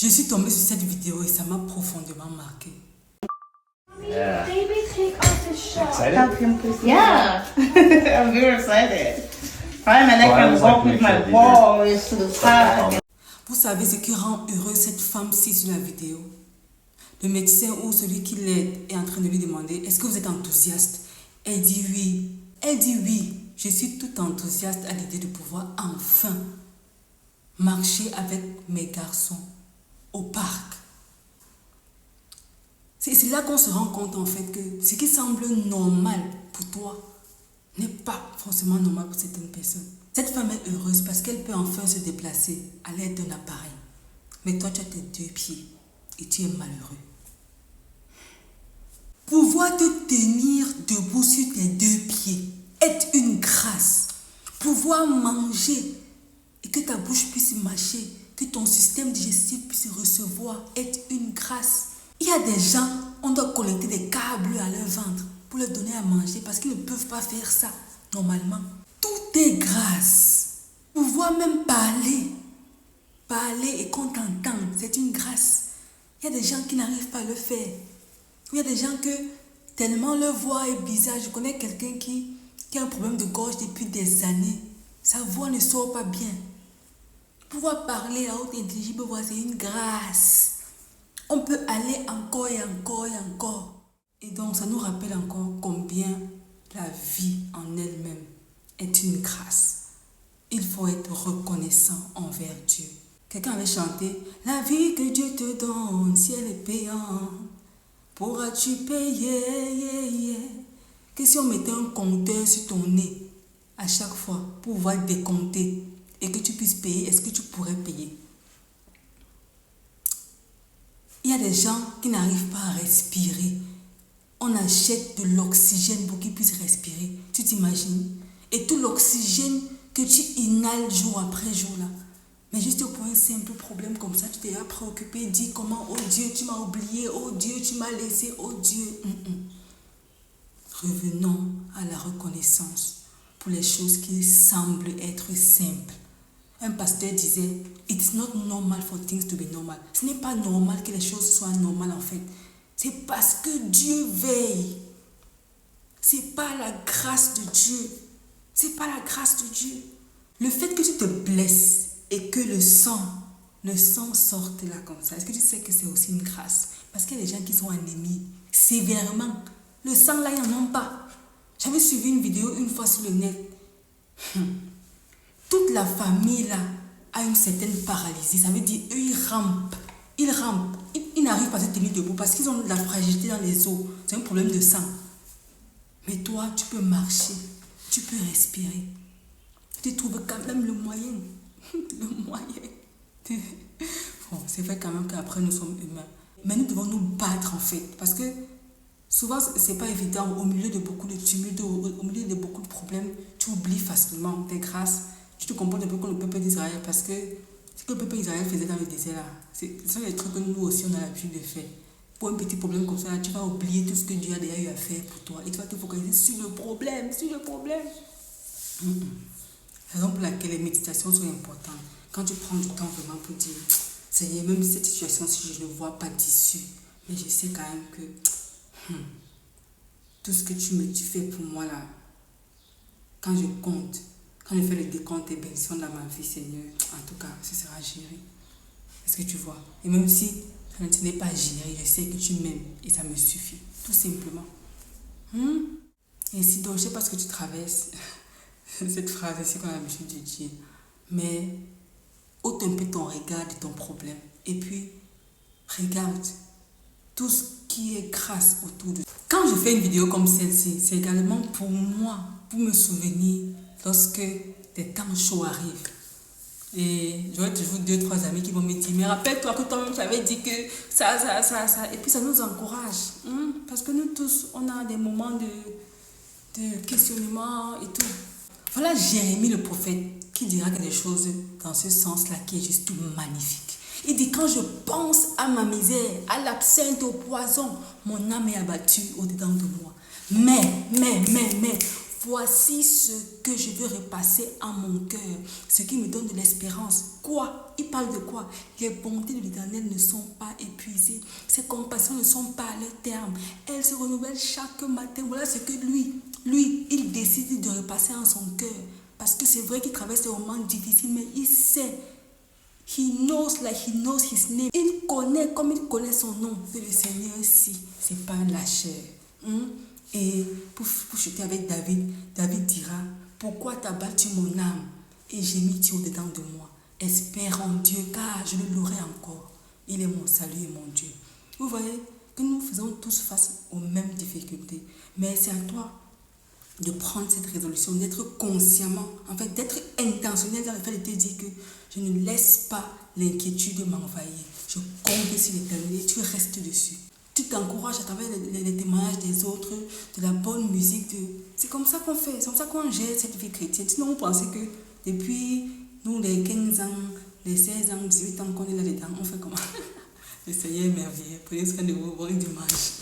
Je suis tombée sur cette vidéo et ça m'a profondément marqué. Yeah. Baby, take off his shirt. Excited? Help him please. Yeah. I'm very excited. Probably my neck Oh, I can was walk like, with make my sure these balls to the side. Vous savez ce qui rend heureuse cette femme-ci sur la vidéo? Le médecin ou celui qui l'aide est en train de lui demander « Est-ce que vous êtes enthousiaste ?» Elle dit oui. Elle dit oui. Je suis toute enthousiaste à l'idée de pouvoir enfin marcher avec mes garçons au parc. C'est là qu'on se rend compte en fait que ce qui semble normal pour toi n'est pas forcément normal pour certaines personnes. Cette femme est heureuse parce qu'elle peut enfin se déplacer à l'aide d'un appareil. Mais toi, tu as tes 2 pieds et tu es malheureux. Pouvoir te tenir debout sur tes 2 pieds est une grâce. Pouvoir manger et que ta bouche puisse mâcher, que ton système digestif puisse recevoir est une grâce. Il y a des gens, on doit connecter des câbles à leur ventre pour leur donner à manger parce qu'ils ne peuvent pas faire ça normalement. Tout est grâce. Pouvoir même parler et qu'on t'entende, c'est une grâce. Il y a des gens qui n'arrivent pas à le faire. Il y a des gens que tellement leur voix est bizarre. Je connais quelqu'un qui a un problème de gorge depuis des années. Sa voix ne sort pas bien. Pouvoir parler à haute intelligible voix, c'est une grâce. On peut aller encore et encore et encore. Et donc, ça nous rappelle encore combien la vie en elle-même est une grâce. Il faut être reconnaissant envers Dieu. Quelqu'un avait chanté « La vie que Dieu te donne, si elle est payante, pourras-tu payer ?» Que si on mettait un compteur sur ton nez à chaque fois pour pouvoir décompter et que tu puisses payer, est-ce que tu pourrais payer? Il y a des gens qui n'arrivent pas à respirer. On achète de l'oxygène pour qu'ils puissent respirer. Tu t'imagines? Et tout l'oxygène que tu inhales jour après jour là. Mais juste pour un simple problème comme ça, tu t'es préoccupé, dis comment, oh Dieu, tu m'as oublié, oh Dieu, tu m'as laissé, oh Dieu. Revenons à la reconnaissance pour les choses qui semblent être simples. Un pasteur disait, it's not normal for things to be normal. Ce n'est pas normal que les choses soient normales en fait. C'est parce que Dieu veille. C'est pas la grâce de Dieu. C'est pas la grâce de Dieu. Le fait que tu te blesses et que le sang sorte là comme ça, est-ce que tu sais que c'est aussi une grâce? Parce qu'il y a des gens qui sont anémiques sévèrement. Le sang là, ils n'en ont pas. J'avais suivi une vidéo une fois sur le net. Toute la famille là a une certaine paralysie. Ça veut dire eux ils rampent. Ils n'arrivent pas à se tenir debout parce qu'ils ont de la fragilité dans les os. C'est un problème de sang. Mais toi, tu peux marcher. Tu peux respirer. Tu trouves quand même le moyen. Le moyen. Bon, c'est vrai quand même qu'après nous sommes humains. Mais nous devons nous battre en fait. Parce que souvent, c'est pas évident. Au milieu de beaucoup de tumulte, au milieu de beaucoup de problèmes, tu oublies facilement tes grâces. Tu te comportes un peu comme le peuple d'Israël parce que ce que le peuple d'Israël faisait dans le désert là, ce sont les trucs que nous aussi on a l'habitude de faire. Pour un petit problème comme ça, tu vas oublier tout ce que Dieu a déjà eu à faire pour toi et tu vas te focaliser sur le problème, Raison pour laquelle les méditations sont importantes. Quand tu prends du temps vraiment pour dire, Seigneur, même cette situation, si je ne vois pas d'issue, mais je sais quand même que tout ce que tu fais pour moi là, quand je compte, quand je fais le décompte des bénédictions dans ma vie, Seigneur, en tout cas, ce sera géré. Est-ce que tu vois? Et même si ce n'est pas géré, je sais que tu m'aimes et ça me suffit, tout simplement. Et si donc, je ne sais pas ce que tu traverses, cette phrase ici qu'on a l'habitude de dire, mais ôte un peu ton regard de ton problème et puis regarde tout ce qui est grâce autour de toi. Quand je fais une vidéo comme celle-ci, c'est également pour moi, pour me souvenir lorsque des temps chauds arrivent. Et j'aurai toujours 2-3 amis qui vont me dire, mais rappelle-toi que toi-même tu avais dit que ça. Et puis ça nous encourage. Parce que nous tous, on a des moments de questionnement et tout. Voilà Jérémie le prophète qui dira quelque chose dans ce sens-là qui est juste magnifique. Il dit, quand je pense à ma misère, à l'absinthe, au poison, mon âme est abattue au-dedans de moi. Mais, voici ce que je veux repasser à mon cœur, ce qui me donne de l'espérance. Quoi? Il parle de quoi? Les bontés de l'Éternel ne sont pas épuisées. Ses compassions ne sont pas à leur terme. Elles se renouvellent chaque matin. Voilà ce que lui, il décide de repasser en son cœur. Parce que c'est vrai qu'il traverse des moments difficiles, mais il sait. He knows like he knows his name. Il connaît comme il connaît son nom. Que le Seigneur, si, c'est pas un lâcheur. Et pour chuter avec David, David dira, pourquoi t'as battu mon âme et j'ai mis Dieu au-dedans de moi? Espère en Dieu, car je le louerai encore. Il est mon salut et mon Dieu. Vous voyez que nous faisons tous face aux mêmes difficultés. Mais c'est à toi de prendre cette résolution, d'être consciemment, en fait, d'être intentionnel dans le fait de te dire que je ne laisse pas l'inquiétude m'envahir. Je compte sur l'Éternel et tu restes dessus. Tu t'encourages à travers les témoignages des autres, de la bonne musique. C'est comme ça qu'on fait, c'est comme ça qu'on gère cette vie chrétienne. Sinon, vous pensez que depuis nous, les 15 ans, les 16 ans, 18 ans qu'on est là-dedans, on fait comment? Le Seigneur est merveilleux. Prenez soin de vous, bon dimanche.